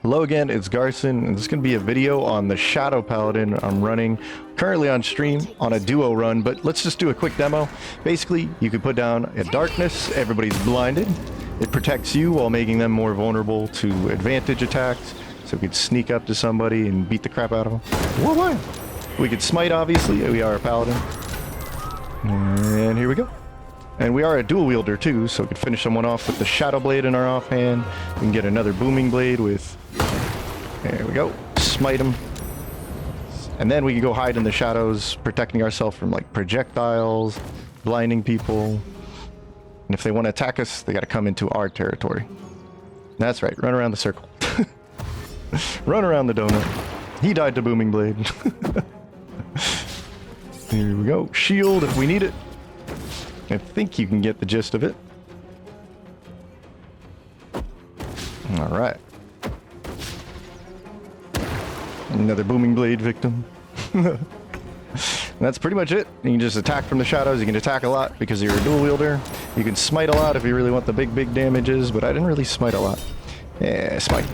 Hello again, it's Garson, and this is going to be a video on the Shadow Paladin I'm running currently on stream on a duo run, but let's just do a quick demo. Basically, you can put down a darkness, everybody's blinded. It protects you while making them more vulnerable to advantage attacks, so we could sneak up to somebody and beat the crap out of them. Whoa. We could smite, obviously, we are a Paladin. And here we go. And we are a dual wielder too, so we could finish someone off with the Shadow Blade in our offhand. We can get another Booming Blade with... There we go. Smite them. And then we can go hide in the shadows, protecting ourselves from like projectiles, blinding people. And if they want to attack us, they got to come into our territory. That's right, run around the circle. Run around the donut. He died to Booming Blade. Here we go. Shield if we need it. I think you can get the gist of it. Alright. Another Booming Blade victim. That's pretty much it. You can just attack from the shadows. You can attack a lot because you're a dual wielder. You can smite a lot if you really want the big damages, but I didn't really smite a lot. Yeah, smite.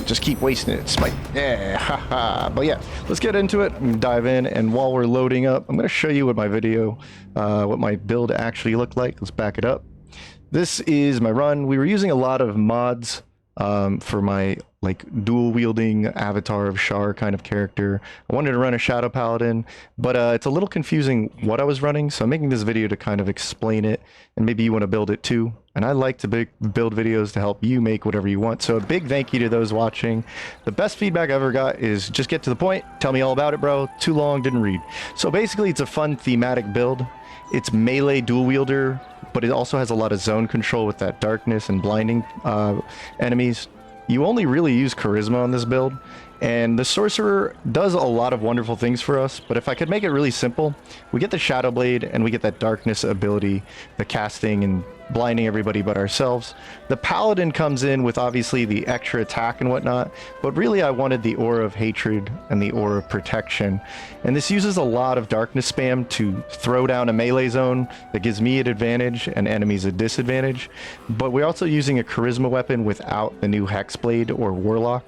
Just keep wasting it. Smite. Yeah, haha. But yeah, let's get into it and dive in. And while we're loading up, I'm going to show you what my what my build actually looked like. Let's back it up. This is my run. We were using a lot of mods for my like dual wielding avatar of Shar kind of character. I wanted to run a Shadow Paladin, but it's a little confusing what I was running, so I'm making this video to kind of explain it, and maybe you want to build it too. And I like to build videos to help you make whatever you want, so a big thank you to those watching. The best feedback I ever got is just get to the point, tell me all about it, bro. Too long, didn't read. So basically it's a fun thematic build. It's melee dual wielder, but it also has a lot of zone control with that darkness and blinding enemies. You only really use charisma on this build, and the sorcerer does a lot of wonderful things for us, but if I could make it really simple, we get the Shadow Blade and we get that darkness ability, the casting and blinding everybody but ourselves. The Paladin comes in with obviously the extra attack and whatnot, but really I wanted the Aura of Hatred and the Aura of Protection. And this uses a lot of darkness spam to throw down a melee zone that gives me an advantage and enemies a disadvantage. But we're also using a charisma weapon without the new Hexblade or Warlock.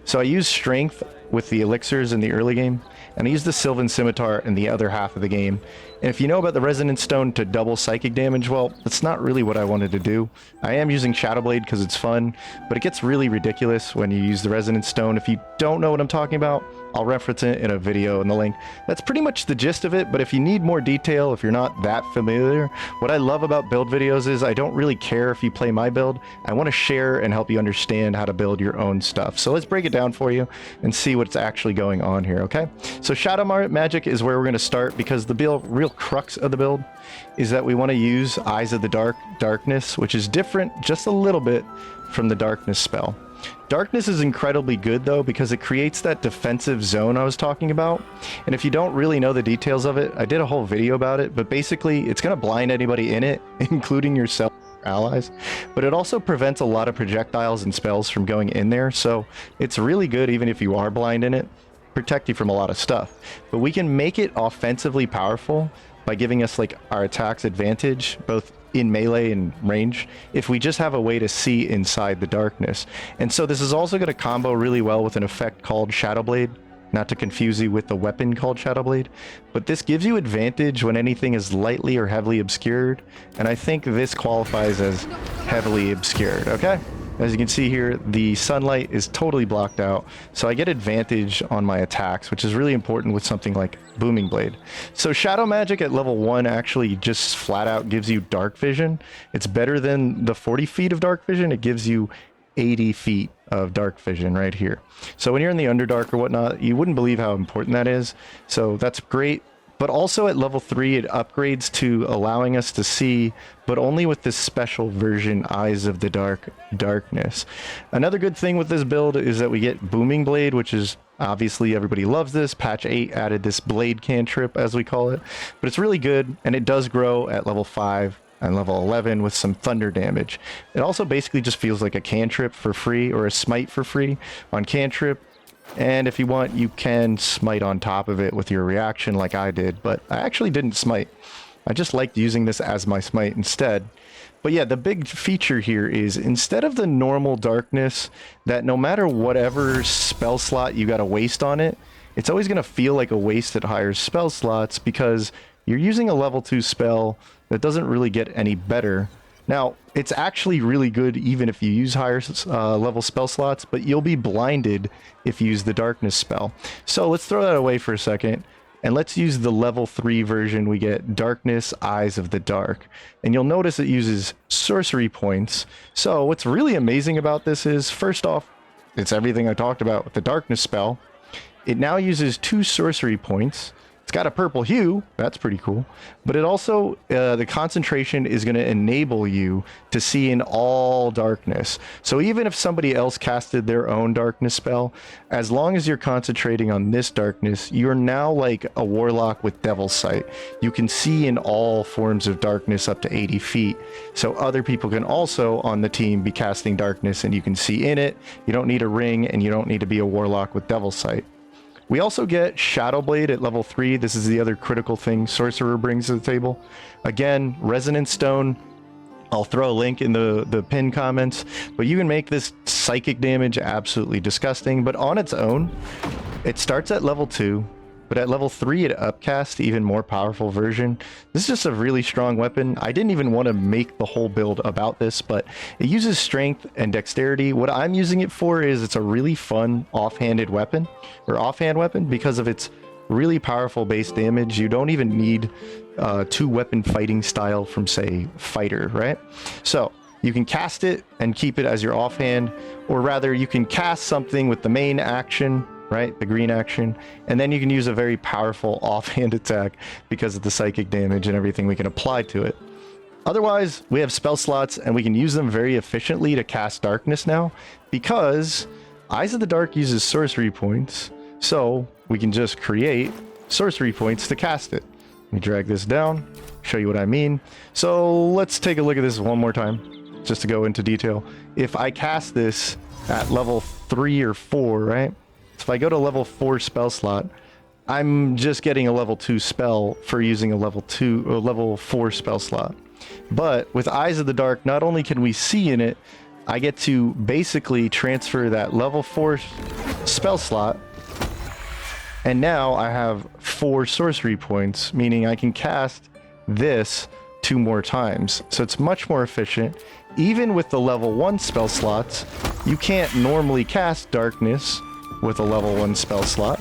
So I use Strength with the elixirs in the early game, and I use the Sylvan Scimitar in the other half of the game. And if you know about the Resonance Stone to double psychic damage, well, that's not really what I wanted to do. I am using Shadow Blade because it's fun, but it gets really ridiculous when you use the Resonance Stone. If you don't know what I'm talking about, I'll reference it in a video in the link. That's pretty much the gist of it, but if you need more detail, if you're not that familiar, what I love about build videos is I don't really care if you play my build. I want to share and help you understand how to build your own stuff. So let's break it down for you and see what's actually going on here, okay? So Shadow Magic is where we're going to start, because the real crux of the build is that we want to use Eyes of the Darkness, which is different just a little bit from the Darkness spell. Darkness is incredibly good though, because it creates that defensive zone I was talking about. And if you don't really know the details of it, I did a whole video about it, but basically it's going to blind anybody in it, including yourself, allies, but it also prevents a lot of projectiles and spells from going in there. So it's really good even if you are blind in it, protect you from a lot of stuff. But we can make it offensively powerful by giving us like our attacks advantage both in melee and range if we just have a way to see inside the darkness. And so this is also going to combo really well with an effect called Shadow Blade, not to confuse you with the weapon called Shadow Blade, but this gives you advantage when anything is lightly or heavily obscured, and I think this qualifies as heavily obscured, okay? As you can see here, the sunlight is totally blocked out, so I get advantage on my attacks, which is really important with something like Booming Blade. So Shadow Magic at level 1 actually just flat out gives you dark vision. It's better than the 40 feet of dark vision. It gives you 80 feet of dark vision right here. So when you're in the Underdark or whatnot, you wouldn't believe how important that is. So that's great. But also at level 3, it upgrades to allowing us to see, but only with this special version, Eyes of the Darkness. Another good thing with this build is that we get Booming Blade, which is obviously everybody loves this. Patch 8 added this blade cantrip, as we call it. But it's really good, and it does grow at level 5 and level 11 with some thunder damage. It also basically just feels like a cantrip for free, or a smite for free on cantrip. And if you want, you can smite on top of it with your reaction like I did, but I actually didn't smite. I just liked using this as my smite instead. But yeah, the big feature here is instead of the normal darkness that no matter whatever spell slot you got to waste on it, it's always going to feel like a waste at higher spell slots because you're using a level 2 spell that doesn't really get any better. Now, it's actually really good even if you use higher level spell slots, but you'll be blinded if you use the darkness spell. So let's throw that away for a second, and let's use the level 3 version. We get Darkness, Eyes of the Dark. And you'll notice it uses sorcery points. So what's really amazing about this is, first off, it's everything I talked about with the darkness spell. It now uses 2 sorcery points. It's got a purple hue, that's pretty cool, but it also, the concentration is going to enable you to see in all darkness. So even if somebody else casted their own darkness spell, as long as you're concentrating on this darkness, you're now like a warlock with Devil's Sight. You can see in all forms of darkness up to 80 feet. So other people can also on the team be casting darkness and you can see in it. You don't need a ring and you don't need to be a warlock with Devil's Sight. We also get Shadow Blade at level 3. This is the other critical thing Sorcerer brings to the table. Again, Resonance Stone. I'll throw a link in the pinned comments. But you can make this psychic damage absolutely disgusting. But on its own, it starts at level 2. But at level 3, it upcasts even more powerful version. This is just a really strong weapon. I didn't even want to make the whole build about this, but it uses strength and dexterity. What I'm using it for is it's a really fun offhanded weapon, or offhand weapon, because of its really powerful base damage. You don't even need 2-weapon fighting style from, say, Fighter, right? So you can cast it and keep it as your offhand, or rather you can cast something with the main action, right, the green action, and then you can use a very powerful offhand attack because of the psychic damage and everything we can apply to it. Otherwise, we have spell slots and we can use them very efficiently to cast darkness now because Eyes of the Dark uses sorcery points, so we can just create sorcery points to cast it. Let me drag this down, show you what I mean. So let's take a look at this one more time just to go into detail. If I cast this at level 3 or 4, right? If I go to level 4 spell slot, I'm just getting a level 2 spell for using a level 2 or level 4 spell slot. But with Eyes of the Dark, not only can we see in it, I get to basically transfer that level 4 spell slot, and now I have 4 sorcery points, meaning I can cast this 2 more times. So it's much more efficient. Even with the level 1 spell slots, you can't normally cast darkness with a level 1 spell slot,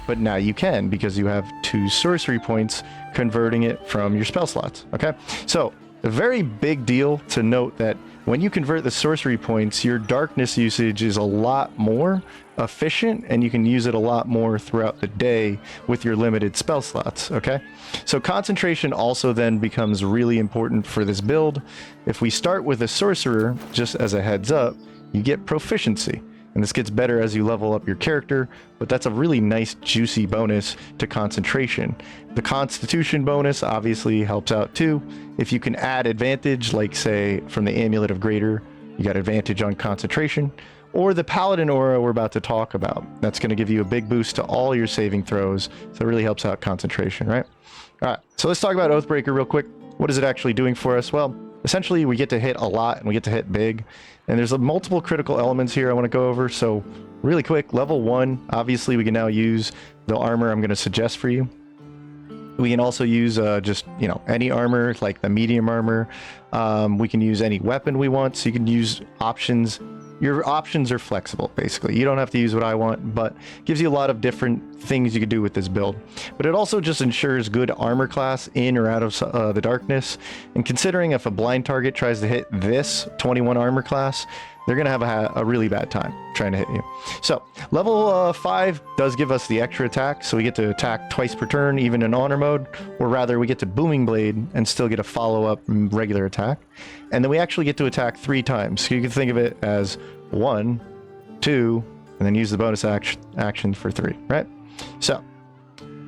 but now you can because you have 2 sorcery points converting it from your spell slots. Okay, so a very big deal to note that when you convert the sorcery points, your darkness usage is a lot more efficient and you can use it a lot more throughout the day with your limited spell slots. Okay, so concentration also then becomes really important for this build. If we start with a sorcerer, just as a heads up, you get proficiency. And this gets better as you level up your character, but that's a really nice juicy bonus to concentration. The constitution bonus obviously helps out too. If you can add advantage, like say from the Amulet of Greater, you got advantage on concentration, or the Paladin aura we're about to talk about. That's going to give you a big boost to all your saving throws, so it really helps out concentration, right? All right, so let's talk about Oathbreaker real quick. What is it actually doing for us? Well, essentially we get to hit a lot and we get to hit big. And there's multiple critical elements here I want to go over. So really quick, level 1, obviously we can now use the armor I'm going to suggest for you. We can also use just, you know, any armor, like the medium armor. We can use any weapon we want. So you can use options. Your options are flexible, basically. You don't have to use what I want, but gives you a lot of different things you could do with this build. But it also just ensures good armor class in or out of the darkness. And considering if a blind target tries to hit this 21 armor class, they're going to have a really bad time trying to hit you. So level 5 does give us the extra attack, so we get to attack twice per turn, even in honor mode, or rather we get to Booming Blade and still get a follow-up regular attack. And then we actually get to attack 3 times, so you can think of it as 1, 2, and then use the bonus action for 3, right? So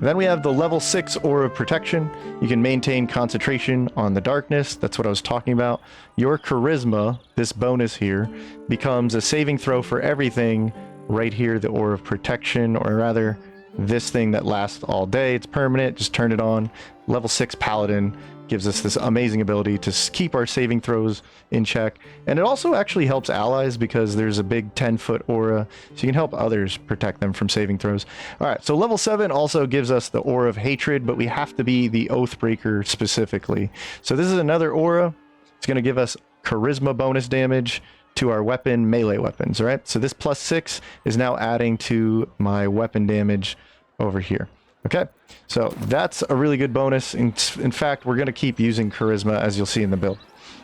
then we have the level 6 Aura of Protection. You can maintain concentration on the darkness. That's what I was talking about. Your Charisma, this bonus here, becomes a saving throw for everything right here, the Aura of Protection, or rather this thing that lasts all day. It's permanent. Just turn it on. Level 6 Paladin. gives us this amazing ability to keep our saving throws in check. And it also actually helps allies because there's a big 10-foot aura, so you can help others protect them from saving throws. All right, so level 7 also gives us the Aura of Hatred, but we have to be the Oathbreaker specifically. So this is another aura. It's going to give us charisma bonus damage to our weapon, melee weapons, right? So this +6 is now adding to my weapon damage over here. Okay, so that's a really good bonus. In fact, we're going to keep using charisma, as you'll see in the build.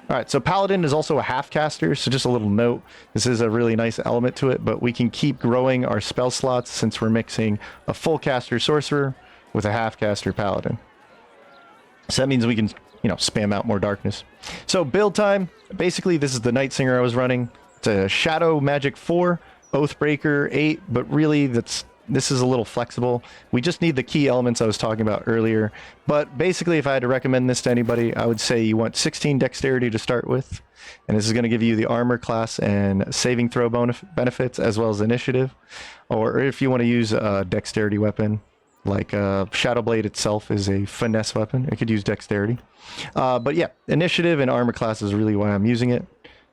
All right, so Paladin is also a half caster, so just a little note, this is a really nice element to it, but we can keep growing our spell slots since we're mixing a full caster sorcerer with a half caster Paladin. So that means we can, you know, spam out more darkness. So build time, basically this is the Night Singer I was running. It's a Shadow Magic 4, Oathbreaker 8, but really this is a little flexible. We just need the key elements I was talking about earlier. But basically, if I had to recommend this to anybody, I would say you want 16 dexterity to start with. And this is going to give you the armor class and saving throw benefits, as well as initiative. Or if you want to use a dexterity weapon, like Shadow Blade itself is a finesse weapon. It could use dexterity. But yeah, initiative and armor class is really why I'm using it.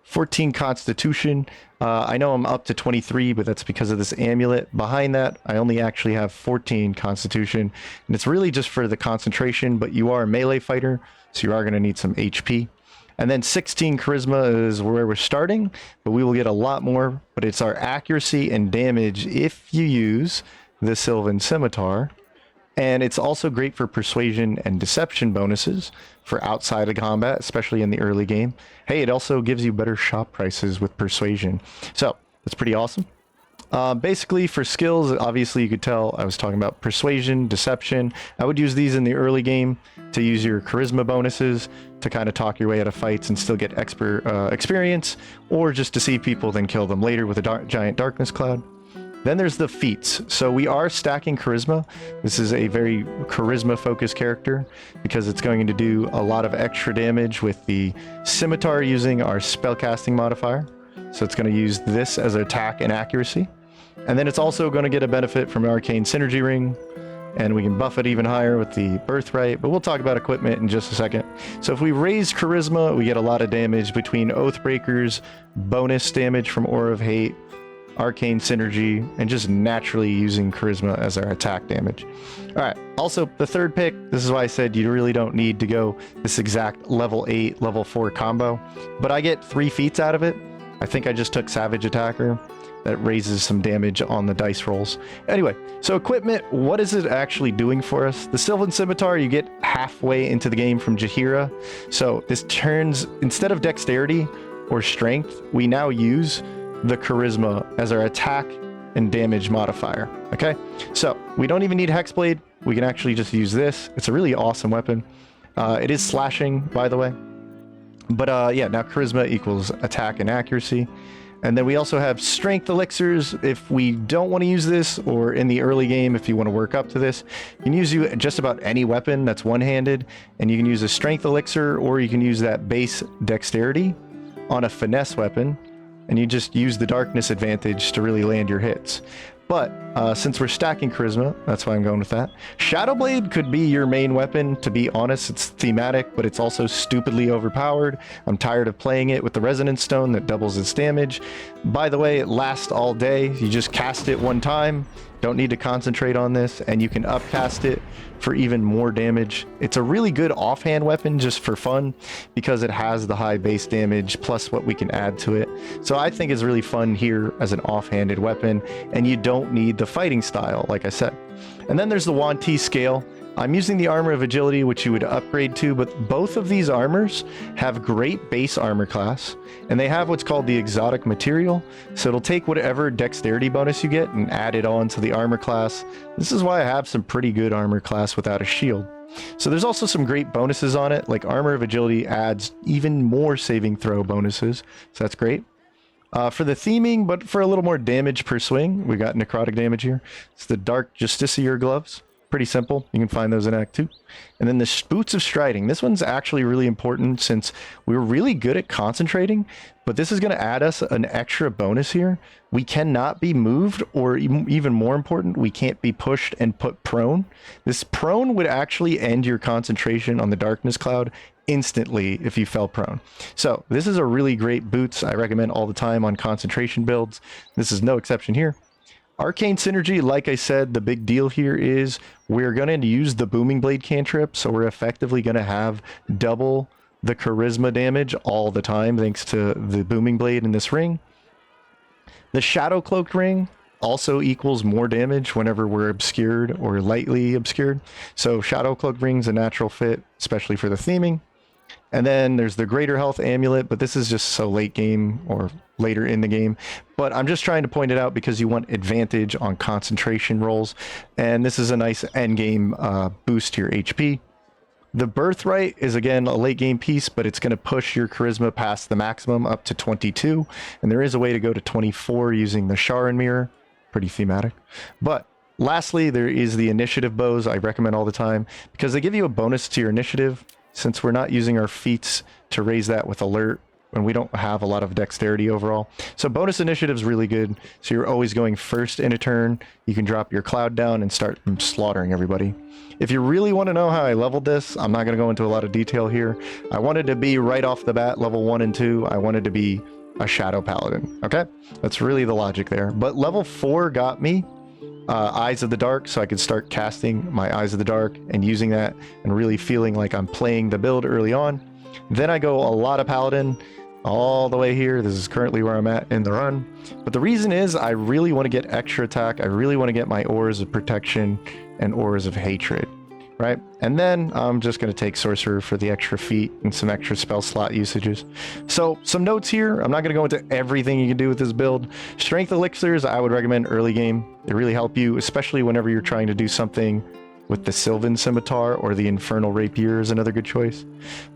14 Constitution. I know I'm up to 23, but that's because of this amulet. Behind that, I only actually have 14 Constitution, and it's really just for the concentration, but you are a melee fighter, so you are going to need some HP. And then 16 Charisma is where we're starting, but we will get a lot more, but it's our accuracy and damage if you use the Sylvan Scimitar. And it's also great for persuasion and deception bonuses for outside of combat, especially in the early game. Hey, it also gives you better shop prices with persuasion. So that's pretty awesome. Basically for skills, obviously you could tell I was talking about persuasion, deception. I would use these in the early game to use your charisma bonuses to kind of talk your way out of fights and still get experience, or just to see people then kill them later with a giant darkness cloud. Then there's the feats. So we are stacking charisma. This is a very charisma focused character because it's going to do a lot of extra damage with the scimitar using our spellcasting modifier. So it's going to use this as attack and accuracy. And then it's also going to get a benefit from Arcane Synergy Ring, and we can buff it even higher with the Birthright, but we'll talk about equipment in just a second. So if we raise charisma, we get a lot of damage between Oathbreaker's bonus damage from Aura of Hate, Arcane Synergy, and just naturally using charisma as our attack damage. All right, also the third pick, this is why I said you really don't need to go this exact level 8, level 4 combo, but I get 3 feats out of it. I think I just took Savage Attacker. That raises some damage on the dice rolls. Anyway, so equipment, what is it actually doing for us? The Sylvan Scimitar, you get halfway into the game from Jaheira. So this turns, instead of dexterity or strength, we now use the charisma as our attack and damage modifier. Okay, so we don't even need Hexblade. We can actually just use this. It's a really awesome weapon. It is slashing, by the way. But yeah, now charisma equals attack and accuracy. And then we also have strength elixirs. If we don't want to use this, or in the early game, if you want to work up to this, you can use just about any weapon that's one-handed, and you can use a strength elixir, or you can use that base dexterity on a finesse weapon, and you just use the darkness advantage to really land your hits. But since we're stacking charisma, that's why I'm going with that. Shadow Blade could be your main weapon, to be honest. It's thematic, but it's also stupidly overpowered. I'm tired of playing it with the Resonance Stone that doubles its damage. By the way, it lasts all day. You just cast it one time. Don't need to concentrate on this, and you can upcast it for even more damage. It's a really good offhand weapon just for fun because it has the high base damage plus what we can add to it. So I think it's really fun here as an offhanded weapon, and you don't need the fighting style, like I said. And then there's the Wanti scale. I'm using the Armor of Agility, which you would upgrade to, but both of these armors have great base armor class, and they have what's called the exotic material. So it'll take whatever dexterity bonus you get and add it on to the armor class. This is why I have some pretty good armor class without a shield. So there's also some great bonuses on it, like Armor of Agility adds even more saving throw bonuses, so that's great. For the theming, but for a little more damage per swing, we got necrotic damage here. It's the Dark Justiciar gloves. Pretty simple. You can find those in Act 2. And then the Boots of Striding. This one's actually really important since we're really good at concentrating, but this is going to add us an extra bonus here. We cannot be moved, or even more important, we can't be pushed and put prone. This prone would actually end your concentration on the Darkness Cloud instantly if you fell prone. So this is a really great boots I recommend all the time on concentration builds. This is no exception here. Arcane Synergy, like I said, the big deal here is we're going to use the Booming Blade cantrip, so we're effectively going to have double the charisma damage all the time thanks to the Booming Blade in this ring. The Shadow Cloaked ring also equals more damage whenever we're obscured or lightly obscured. So Shadow Cloaked ring's a natural fit, especially for the theming. And then there's the Greater Health Amulet, but this is just so late game or later in the game. But I'm just trying to point it out because you want advantage on concentration rolls. And this is a nice end game boost to your HP. The Birthright is, again, a late game piece, but it's going to push your charisma past the maximum up to 22. And there is a way to go to 24 using the Sharon Mirror. Pretty thematic. But lastly, there is the Initiative Bows I recommend all the time because they give you a bonus to your initiative. Since we're not using our feats to raise that with alert, and we don't have a lot of dexterity overall. So bonus initiative is really good. So you're always going first in a turn. You can drop your cloud down and start slaughtering everybody. If you really want to know how I leveled this, I'm not going to go into a lot of detail here. I wanted to be right off the bat, level 1 and 2. I wanted to be a Shadow Paladin. Okay? That's really the logic there. But level 4 got me Eyes of the Dark, so I could start casting my Eyes of the Dark and using that and really feeling like I'm playing the build early on. Then I go a lot of Paladin all the way here. This is currently where I'm at in the run. But the reason is I really want to get extra attack. I really want to get my Auras of Protection and Auras of Hatred, right? And then I'm just going to take Sorcerer for the extra feat and some extra spell slot usages. So some notes here. I'm not going to go into everything you can do with this build. Strength Elixirs I would recommend early game. They really help you, especially whenever you're trying to do something with the Sylvan Scimitar, or the Infernal Rapier is another good choice.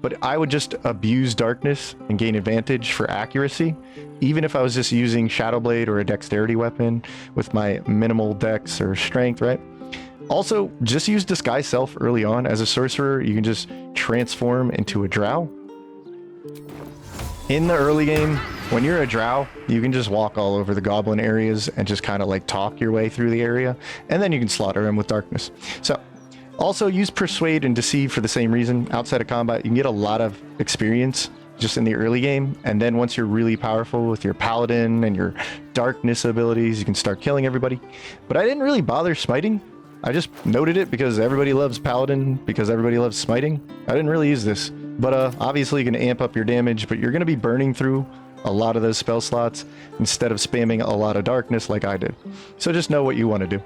But I would just abuse Darkness and gain advantage for accuracy, even if I was just using Shadow Blade or a dexterity weapon with my minimal dex or strength, right? Also, just use Disguise Self early on. As a sorcerer, you can just transform into a drow. In the early game, when you're a drow, you can just walk all over the goblin areas and just kind of like talk your way through the area, and then you can slaughter them with darkness. So, also use Persuade and Deceive for the same reason. Outside of combat, you can get a lot of experience just in the early game, and then once you're really powerful with your Paladin and your darkness abilities, you can start killing everybody. But I didn't really bother smiting. I just noted it because everybody loves Paladin, because everybody loves smiting. I didn't really use this, but obviously you can amp up your damage, but you're going to be burning through a lot of those spell slots instead of spamming a lot of darkness like I did. So just know what you want to do.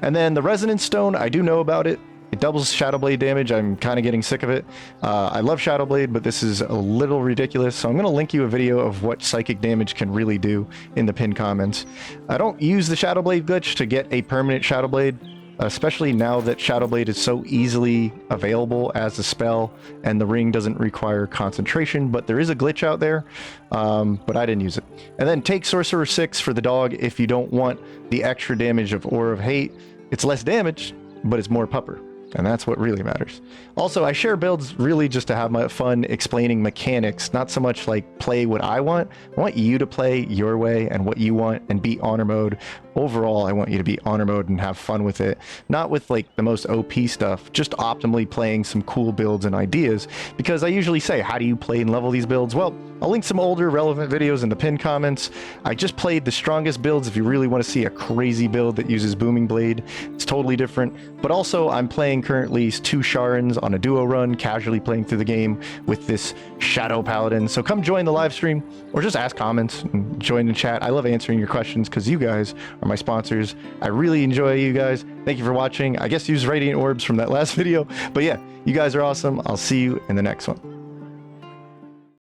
And then the Resonance Stone, I do know about it. It doubles Shadow Blade damage. I'm kind of getting sick of it. I love Shadow Blade, but this is a little ridiculous. So I'm going to link you a video of what psychic damage can really do in the pinned comments. I don't use the Shadow Blade glitch to get a permanent Shadow Blade, especially now that Shadow Blade is so easily available as a spell and the ring doesn't require concentration, but there is a glitch out there, but I didn't use it. And then take Sorcerer 6 for the dog if you don't want the extra damage of Aura of Hate. It's less damage, but it's more pupper. And that's what really matters. Also, I share builds really just to have my fun explaining mechanics, not so much like play what I want. I want you to play your way and what you want and beat honor mode. Overall, I want you to beat honor mode and have fun with it. Not with like the most OP stuff, just optimally playing some cool builds and ideas. Because I usually say, how do you play and level these builds? Well, I'll link some older relevant videos in the pinned comments. I just played the strongest builds if you really want to see a crazy build that uses Booming Blade. It's totally different. But also, I'm playing currently 2 Sharons on a duo run, casually playing through the game with this Shadow Paladin. So come join the live stream or just ask comments and join the chat. I love answering your questions because you guys are my sponsors. I really enjoy you guys. Thank you for watching. I guess use Radiant Orbs from that last video. But yeah, you guys are awesome. I'll see you in the next one.